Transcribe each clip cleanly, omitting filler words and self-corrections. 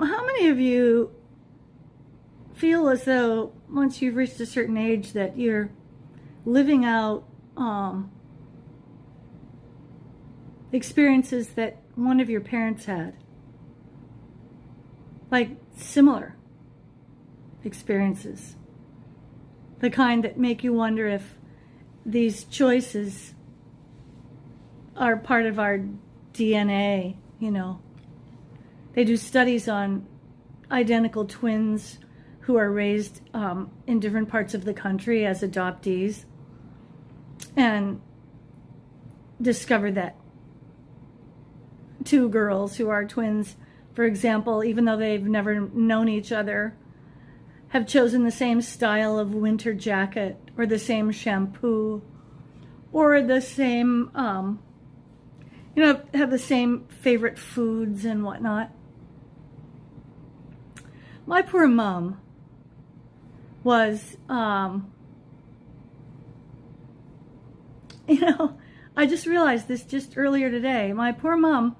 How many of you feel as though once you've reached a certain age that you're living out experiences that one of your parents had? Like similar experiences. The kind that make you wonder if these choices are part of our DNA, you know. They do studies on identical twins who are raised in different parts of the country as adoptees, and discover that two girls who are twins, for example, even though they've never known each other, have chosen the same style of winter jacket or the same shampoo or the same, have the same favorite foods and whatnot. My poor mom was, I just realized this just earlier today. My poor mom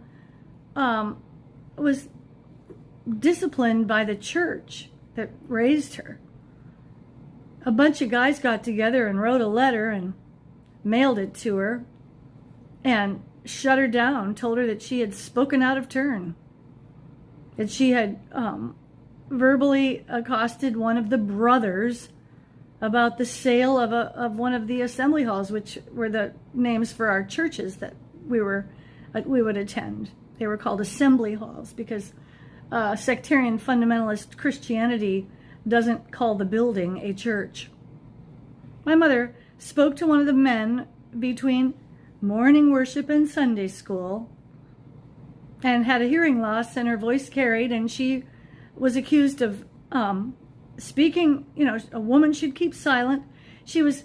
was disciplined by the church that raised her. A bunch of guys got together and wrote a letter and mailed it to her and shut her down, told her that she had spoken out of turn, that she had verbally accosted one of the brothers about the sale of one of the assembly halls, which were the names for our churches that we would attend. They were called assembly halls because sectarian fundamentalist Christianity doesn't call the building a church. My mother spoke to one of the men between morning worship and Sunday school and had a hearing loss, and her voice carried, and she was accused of speaking, a woman should keep silent. She was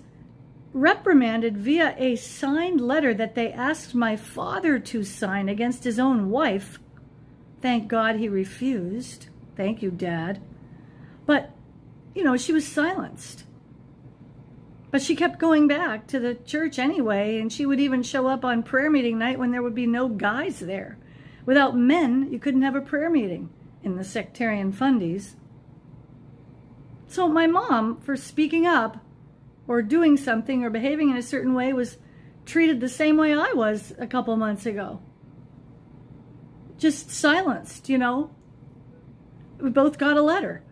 reprimanded via a signed letter that they asked my father to sign against his own wife. Thank God he refused. Thank you, Dad. But, she was silenced. But she kept going back to the church anyway, and she would even show up on prayer meeting night when there would be no guys there. Without men, you couldn't have a prayer meeting in the sectarian fundies. So my mom, for speaking up or doing something or behaving in a certain way, was treated the same way I was a couple months ago. Just silenced, We both got a letter.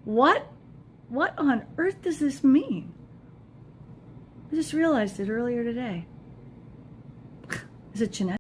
What on earth does this mean? I just realized it earlier today. Is it genetic?